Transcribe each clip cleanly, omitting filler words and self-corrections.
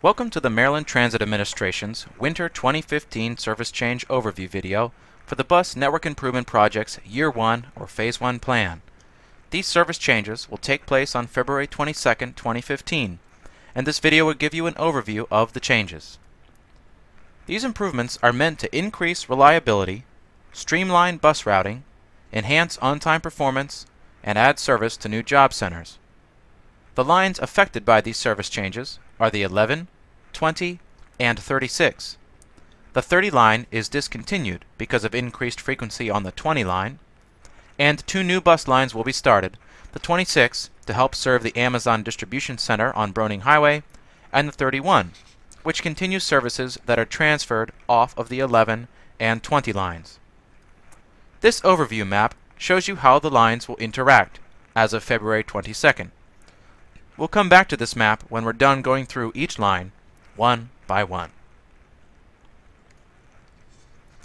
Welcome to the Maryland Transit Administration's Winter 2015 Service Change Overview video for the Bus Network Improvement Project's Year 1 or Phase 1 plan. These service changes will take place on February 22, 2015, and this video will give you an overview of the changes. These improvements are meant to increase reliability, streamline bus routing, enhance on-time performance, and add service to new job centers. The lines affected by these service changes are the 11, 20, and 36. The 30 line is discontinued because of increased frequency on the 20 line, and two new bus lines will be started, the 26 to help serve the Amazon Distribution Center on Broning Highway, and the 31, which continues services that are transferred off of the 11 and 20 lines. This overview map shows you how the lines will interact as of February 22nd. We'll come back to this map when we're done going through each line, one by one.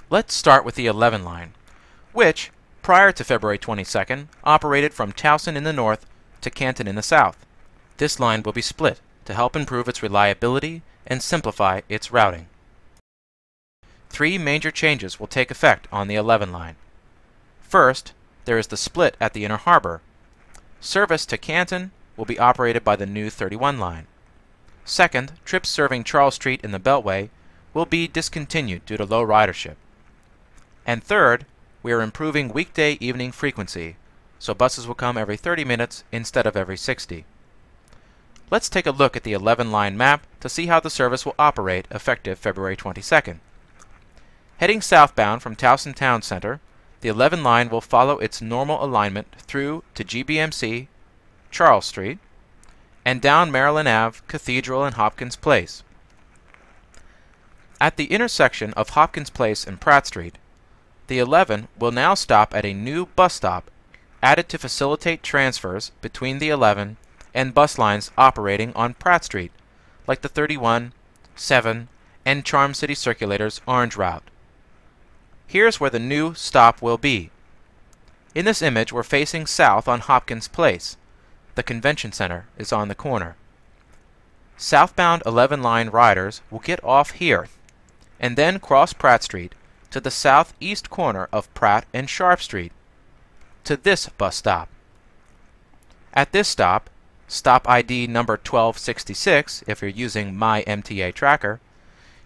Let's start with the 11 line, which, prior to February 22nd, operated from Towson in the north to Canton in the south. This line will be split to help improve its reliability and simplify its routing. Three major changes will take effect on the 11 line. First, there is the split at the Inner Harbor. Service to Canton will be operated by the new 31 line. Second, trips serving Charles Street in the Beltway will be discontinued due to low ridership. And third, we are improving weekday evening frequency, so buses will come every 30 minutes instead of every 60. Let's take a look at the 11 line map to see how the service will operate effective February 22nd. Heading southbound from Towson Town Center, the 11 line will follow its normal alignment through to GBMC, Charles Street, and down Maryland Ave, Cathedral, and Hopkins Place. At the intersection of Hopkins Place and Pratt Street, the 11 will now stop at a new bus stop added to facilitate transfers between the 11 and bus lines operating on Pratt Street, like the 31, 7, and Charm City Circulator's Orange Route. Here's where the new stop will be. In this image, we're facing south on Hopkins Place. The convention center is on the corner. Southbound 11 line riders will get off here and then cross Pratt Street to the southeast corner of Pratt and Sharp Street to this bus stop. At this stop, stop ID number 1266 if you're using My MTA Tracker,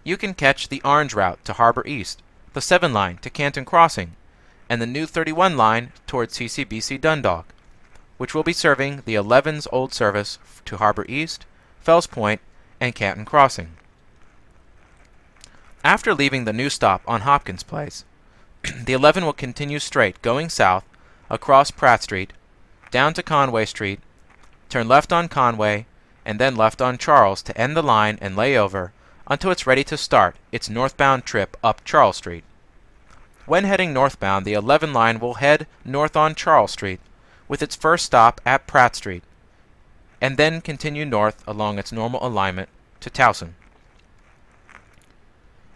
you can catch the Orange Route to Harbor East, the 7 line to Canton Crossing, and the new 31 line towards CCBC Dundalk, which will be serving the 11's old service to Harbor East, Fells Point, and Canton Crossing. After leaving the new stop on Hopkins Place, the 11 will continue straight going south across Pratt Street, down to Conway Street, turn left on Conway, and then left on Charles to end the line and lay over until it's ready to start its northbound trip up Charles Street. When heading northbound, the 11 line will head north on Charles Street, with its first stop at Pratt Street, and then continue north along its normal alignment to Towson.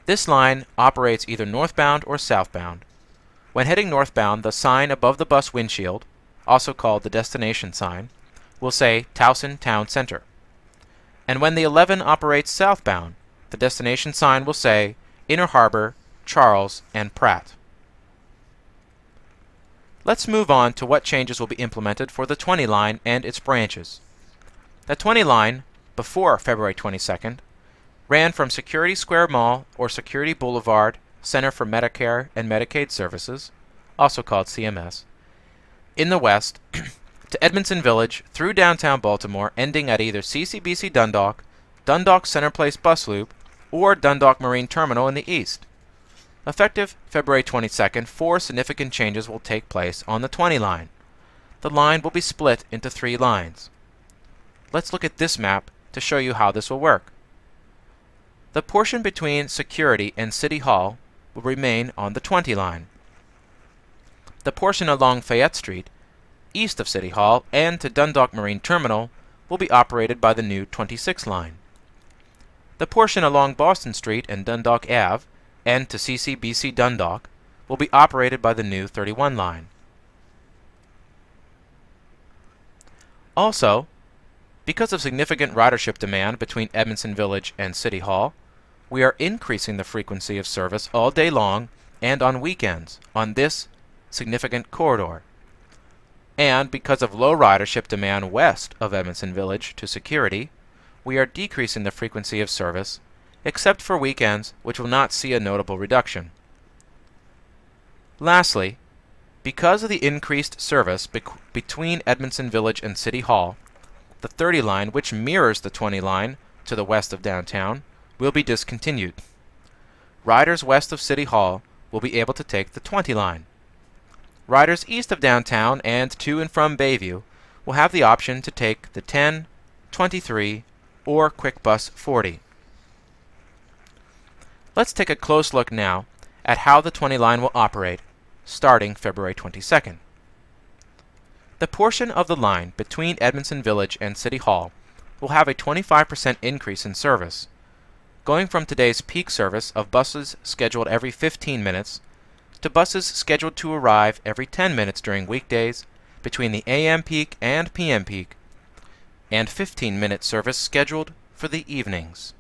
This line operates either northbound or southbound. When heading northbound, the sign above the bus windshield, also called the destination sign, will say Towson Town Center. And when the 11 operates southbound, the destination sign will say Inner Harbor, Charles, and Pratt. Let's move on to what changes will be implemented for the 20 line and its branches. The 20 line, before February 22nd, ran from Security Square Mall or Security Boulevard Center for Medicare and Medicaid Services, also called CMS, in the west to Edmondson Village through downtown Baltimore, ending at either CCBC Dundalk, Dundalk Center Place Bus Loop, or Dundalk Marine Terminal in the east. Effective February 22nd, 4 significant changes will take place on the 20 line. The line will be split into 3 lines. Let's look at this map to show you how this will work. The portion between Security and City Hall will remain on the 20 line. The portion along Fayette Street, east of City Hall and to Dundalk Marine Terminal, will be operated by the new 26 line. The portion along Boston Street and Dundalk Ave and to CCBC Dundalk will be operated by the new 31 line. Also, Because of significant ridership demand between Edmondson Village and City Hall, we are increasing the frequency of service all day long and on weekends on this significant corridor. And because of low ridership demand west of Edmondson Village to Security, we are decreasing the frequency of service, except for weekends, which will not see a notable reduction. Lastly, because of the increased service between Edmondson Village and City Hall, the 30 line, which mirrors the 20 line to the west of downtown, will be discontinued. Riders west of City Hall will be able to take the 20 line. Riders east of downtown and to and from Bayview will have the option to take the 10, 23, or Quick Bus 40. Let's take a close look now at how the 20 line will operate starting February 22nd. The portion of the line between Edmondson Village and City Hall will have a 25% increase in service, going from today's peak service of buses scheduled every 15 minutes to buses scheduled to arrive every 10 minutes during weekdays between the AM peak and PM peak, and 15-minute service scheduled for the evenings.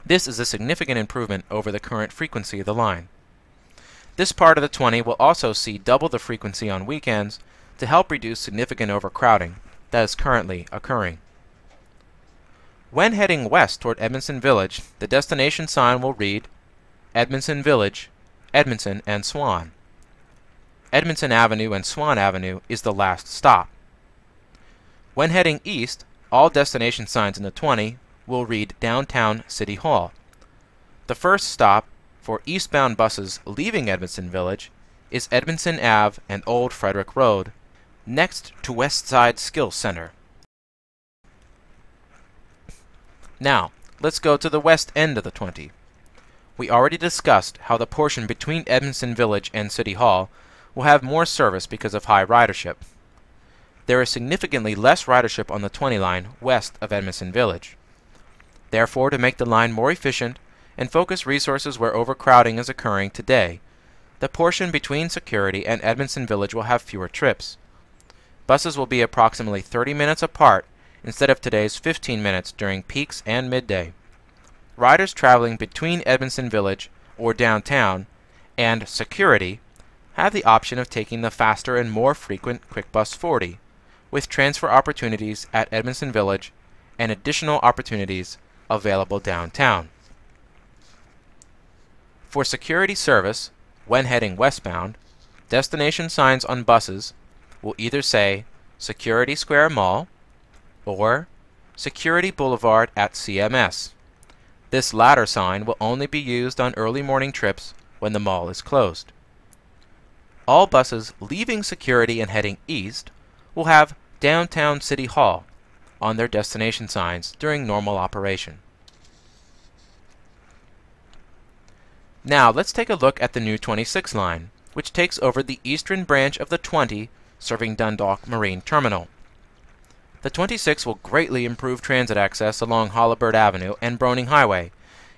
This is a significant improvement over the current frequency of the line. This part of the 20 will also see double the frequency on weekends to help reduce significant overcrowding that is currently occurring. When heading west toward Edmondson Village, the destination sign will read Edmondson Village, Edmondson and Swan. Edmondson Avenue and Swan Avenue is the last stop. When heading east, all destination signs in the 20 will read Downtown City Hall. The first stop for eastbound buses leaving Edmondson Village is Edmondson Ave and Old Frederick Road, next to Westside Skills Center. Now, let's go to the west end of the 20. We already discussed how the portion between Edmondson Village and City Hall will have more service because of high ridership. There is significantly less ridership on the 20 line west of Edmondson Village. Therefore, to make the line more efficient and focus resources where overcrowding is occurring today, the portion between Security and Edmondson Village will have fewer trips. Buses will be approximately 30 minutes apart instead of today's 15 minutes during peaks and midday. Riders traveling between Edmondson Village or downtown and Security have the option of taking the faster and more frequent Quick Bus 40, with transfer opportunities at Edmondson Village and additional opportunities available downtown. For Security service, when heading westbound, destination signs on buses will either say Security Square Mall or Security Boulevard at CMS. This latter sign will only be used on early morning trips when the mall is closed. All buses leaving Security and heading east will have Downtown City Hall on their destination signs during normal operation. Now let's take a look at the new 26 line, which takes over the eastern branch of the 20 serving Dundalk Marine Terminal. The 26 will greatly improve transit access along Holabird Avenue and Broning Highway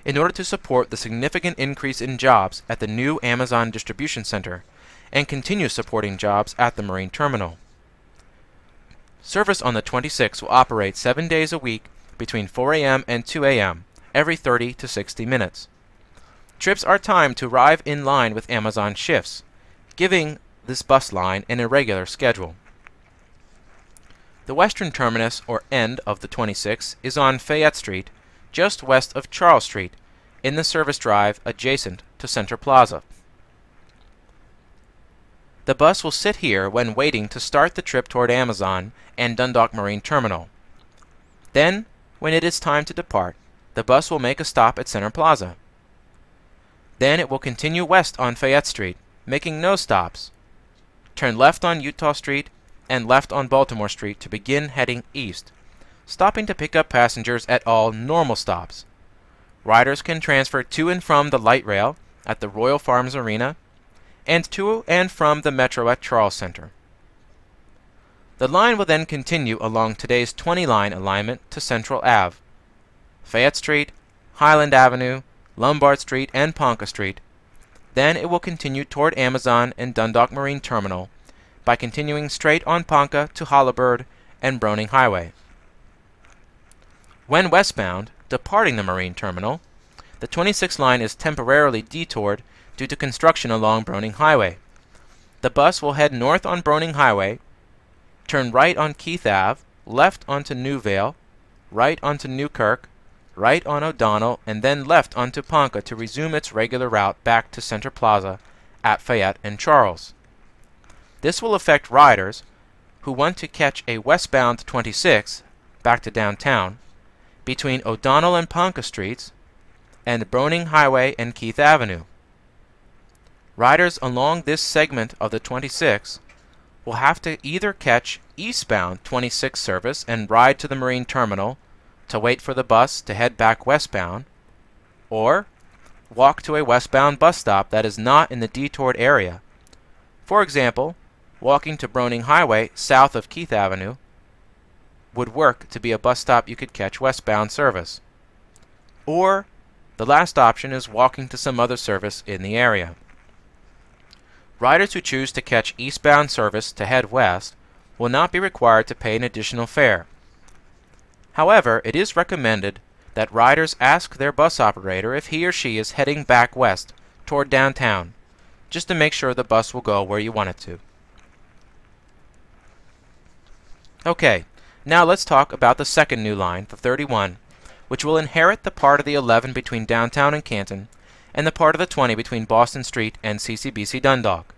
in order to support the significant increase in jobs at the new Amazon Distribution Center and continue supporting jobs at the Marine Terminal. Service on the 26 will operate 7 days a week between 4 a.m. and 2 a.m. every 30 to 60 minutes. Trips are timed to arrive in line with Amazon shifts, giving this bus line an irregular schedule. The western terminus or end of the 26 is on Fayette Street, just west of Charles Street, in the service drive adjacent to Center Plaza. The bus will sit here when waiting to start the trip toward Amazon and Dundalk Marine Terminal. Then, when it is time to depart, the bus will make a stop at Center Plaza. Then it will continue west on Fayette Street, making no stops, turn left on Utah Street, and left on Baltimore Street to begin heading east, stopping to pick up passengers at all normal stops. Riders can transfer to and from the light rail at the Royal Farms Arena, and to and from the Metro at Charles Center. The line will then continue along today's 20 line alignment to Central Ave, Fayette Street, Highland Avenue, Lombard Street, and Ponca Street. Then it will continue toward Amazon and Dundalk Marine Terminal by continuing straight on Ponca to Holabird and Browning Highway. When westbound, departing the marine terminal, the 26 line is temporarily detoured due to construction along Browning Highway. The bus will head north on Browning Highway, turn right on Keith Ave, left onto Newvale, right onto Newkirk, right on O'Donnell, and then left onto Ponca to resume its regular route back to Center Plaza at Fayette and Charles. This will affect riders who want to catch a westbound 26 back to downtown between O'Donnell and Ponca Streets and Browning Highway and Keith Avenue. Riders along this segment of the 26 will have to either catch eastbound 26 service and ride to the marine terminal to wait for the bus to head back westbound, or walk to a westbound bus stop that is not in the detoured area. For example, walking to Browning Highway south of Keith Avenue would work to be a bus stop you could catch westbound service. Or the last option is walking to some other service in the area. Riders who choose to catch eastbound service to head west will not be required to pay an additional fare. However, it is recommended that riders ask their bus operator if he or she is heading back west toward downtown, just to make sure the bus will go where you want it to. Okay, now let's talk about the second new line, the 31, which will inherit the part of the 11 between downtown and Canton, and the part of the 20 between Boston Street and CCBC Dundalk.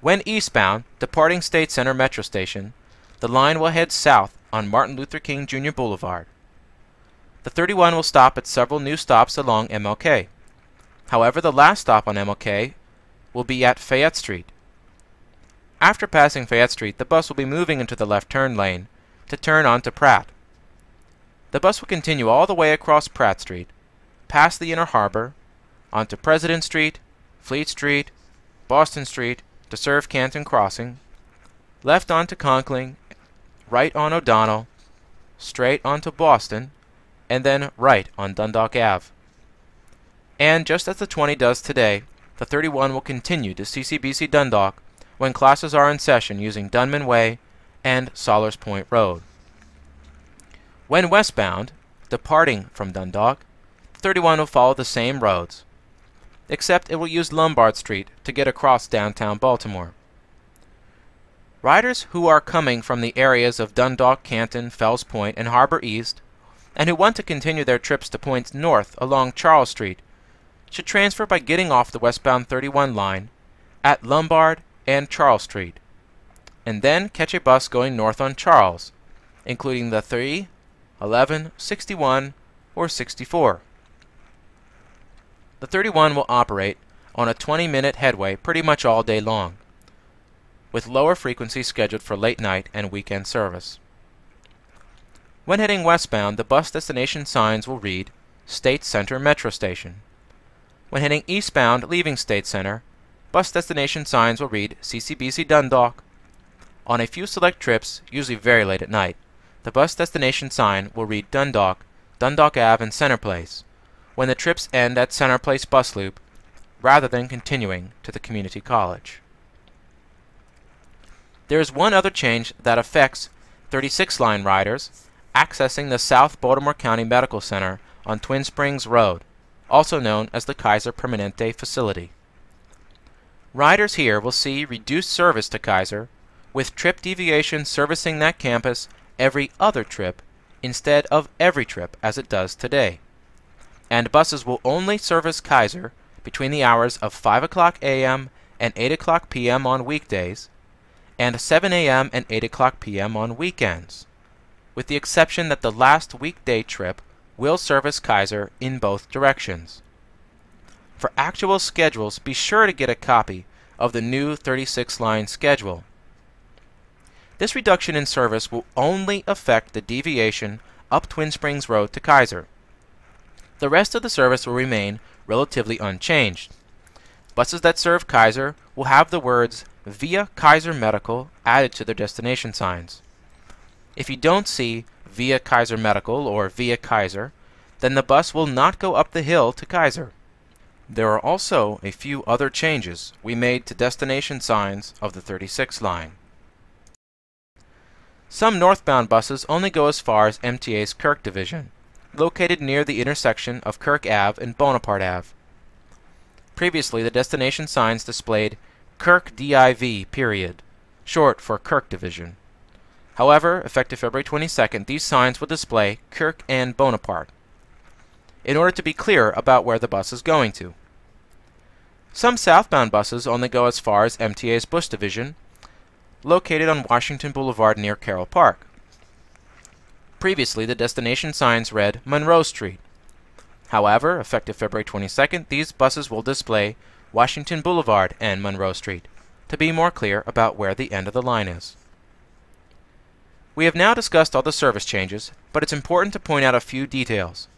When eastbound, departing State Center Metro Station, the line will head south on Martin Luther King Jr. Boulevard. The 31 will stop at several new stops along MLK. However, the last stop on MLK will be at Fayette Street. After passing Fayette Street, the bus will be moving into the left turn lane to turn onto Pratt. The bus will continue all the way across Pratt Street, past the Inner Harbor, onto President Street, Fleet Street, Boston Street to serve Canton Crossing, left onto Conkling, right on O'Donnell, straight onto Boston, and then right on Dundalk Ave. And just as the 20 does today, the 31 will continue to CCBC Dundalk when classes are in session using Dunman Way and Sollers Point Road. When westbound, departing from Dundalk, the 31 will follow the same roads, except it will use Lombard Street to get across downtown Baltimore. Riders who are coming from the areas of Dundalk, Canton, Fells Point, and Harbor East, and who want to continue their trips to points north along Charles Street, should transfer by getting off the westbound 31 line at Lombard and Charles Street, and then catch a bus going north on Charles, including the 3, 11, 61, or 64. The 31 will operate on a 20-minute headway pretty much all day long, with lower frequency scheduled for late night and weekend service. When heading westbound, the bus destination signs will read State Center Metro Station. When heading eastbound, leaving State Center, bus destination signs will read CCBC Dundalk. On a few select trips, usually very late at night, the bus destination sign will read Dundalk, Dundalk Ave, and Center Place, when the trips end at Center Place bus loop, rather than continuing to the community college. There is one other change that affects 36 line riders accessing the South Baltimore County Medical Center on Twin Springs Road, also known as the Kaiser Permanente facility. Riders here will see reduced service to Kaiser, with trip deviation servicing that campus every other trip instead of every trip as it does today. And buses will only service Kaiser between the hours of 5 o'clock a.m. and 8 o'clock p.m. on weekdays, and 7 a.m. and 8 o'clock p.m. on weekends, with the exception that the last weekday trip will service Kaiser in both directions. For actual schedules, be sure to get a copy of the new 36-line schedule. This reduction in service will only affect the deviation up Twin Springs Road to Kaiser. The rest of the service will remain relatively unchanged. Buses that serve Kaiser will have the words Via Kaiser Medical added to their destination signs. If you don't see Via Kaiser Medical or Via Kaiser, then the bus will not go up the hill to Kaiser. There are also a few other changes we made to destination signs of the 36 line. Some northbound buses only go as far as MTA's Kirk division, located near the intersection of Kirk Ave and Bonaparte Ave. Previously, the destination signs displayed Kirk DIV, period, short for Kirk division. However, effective February 22nd, these signs will display Kirk and Bonaparte, in order to be clear about where the bus is going to. Some southbound buses only go as far as MTA's Bush division, located on Washington Boulevard near Carroll Park. Previously, the destination signs read Monroe Street. However, effective February 22nd, these buses will display Washington Boulevard and Monroe Street, to be more clear about where the end of the line is. We have now discussed all the service changes, but it's important to point out a few details.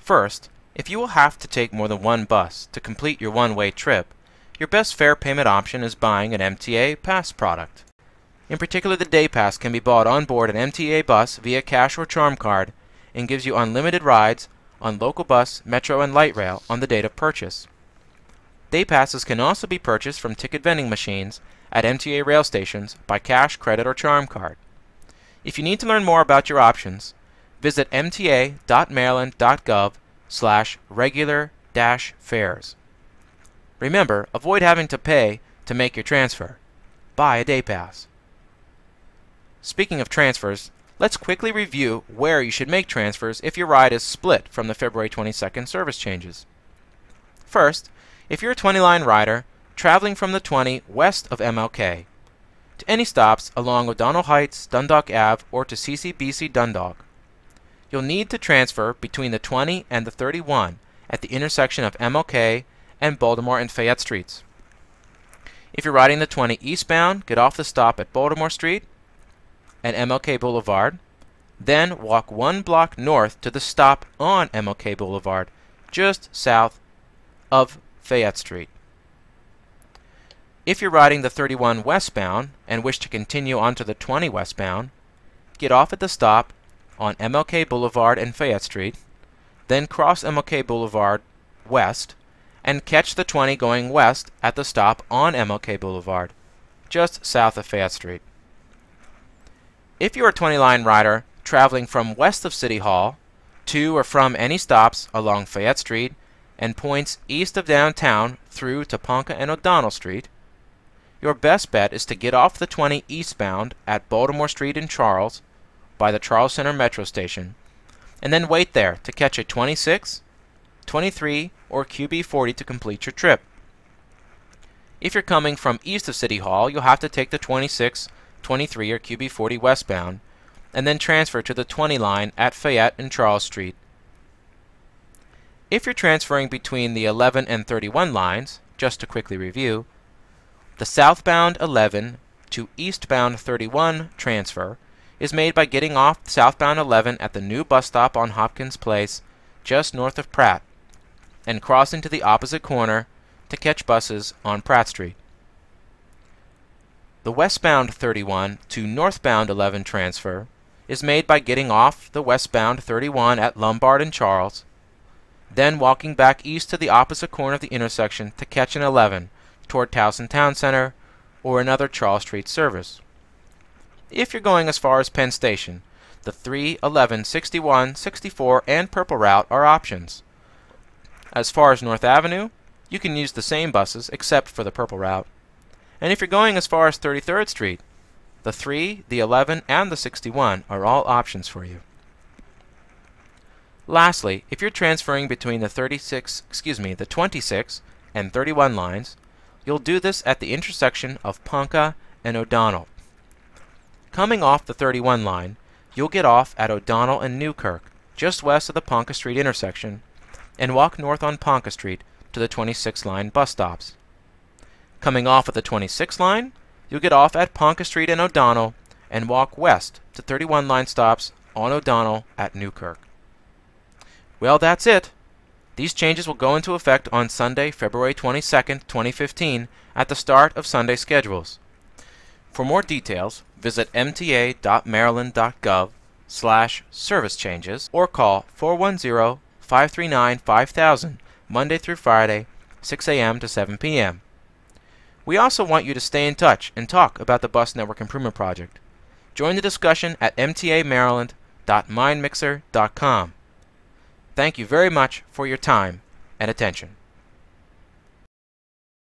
First, if you will have to take more than one bus to complete your one-way trip, your best fare payment option is buying an MTA Pass product. In particular, the Day Pass can be bought on board an MTA bus via cash or charm card and gives you unlimited rides on local bus, metro, and light rail on the date of purchase. Day passes can also be purchased from ticket vending machines at MTA rail stations by cash, credit, or charm card. If you need to learn more about your options, visit mta.maryland.gov/regular-fares. Remember, avoid having to pay to make your transfer. Buy a day pass. Speaking of transfers, let's quickly review where you should make transfers if your ride is split from the February 22nd service changes. First, if you're a 20-line rider traveling from the 20 west of MLK to any stops along O'Donnell Heights, Dundalk Ave, or to CCBC Dundalk, you'll need to transfer between the 20 and the 31 at the intersection of MLK and Baltimore and Fayette Streets. If you're riding the 20 eastbound, get off the stop at Baltimore Street and MLK Boulevard, then walk 1 block north to the stop on MLK Boulevard, just south of Fayette Street. If you're riding the 31 westbound and wish to continue onto the 20 westbound, get off at the stop on MLK Boulevard and Fayette Street, then cross MLK Boulevard west and catch the 20 going west at the stop on MLK Boulevard, just south of Fayette Street. If you're a 20-line rider traveling from west of City Hall to or from any stops along Fayette Street and points east of downtown through to Ponca and O'Donnell Street, your best bet is to get off the 20 eastbound at Baltimore Street in Charles by the Charles Center Metro Station, and then wait there to catch a 26, 23, or QB40 to complete your trip. If you're coming from east of City Hall, you'll have to take the 26, 23, or QB40 westbound, and then transfer to the 20 line at Fayette and Charles Street. If you're transferring between the 11 and 31 lines, just to quickly review, the southbound 11 to eastbound 31 transfer is made by getting off southbound 11 at the new bus stop on Hopkins Place, just north of Pratt, and crossing to the opposite corner to catch buses on Pratt Street. The westbound 31 to northbound 11 transfer is made by getting off the westbound 31 at Lombard and Charles, then walking back east to the opposite corner of the intersection to catch an 11 toward Towson Town Center or another Charles Street service. If you're going as far as Penn Station, the 3, 11, 61, 64, and Purple Route are options. As far as North Avenue, you can use the same buses except for the Purple Route. And if you're going as far as 33rd Street, the 3, the 11, and the 61 are all options for you. Lastly, if you're transferring between the 26 and 31 lines, you'll do this at the intersection of Ponca and O'Donnell. Coming off the 31 line, you'll get off at O'Donnell and Newkirk, just west of the Ponca Street intersection, and walk north on Ponca Street to the 26 line bus stops. Coming off at the 26 line, you'll get off at Ponca Street and O'Donnell and walk west to 31 line stops on O'Donnell at Newkirk. Well, that's it. These changes will go into effect on Sunday, February 22nd, 2015, at the start of Sunday schedules. For more details, visit mta.maryland.gov/service changes or call 410-539-5000 Monday through Friday, 6 a.m. to 7 p.m. We also want you to stay in touch and talk about the Bus Network Improvement Project. Join the discussion at mtamaryland.mindmixer.com. Thank you very much for your time and attention.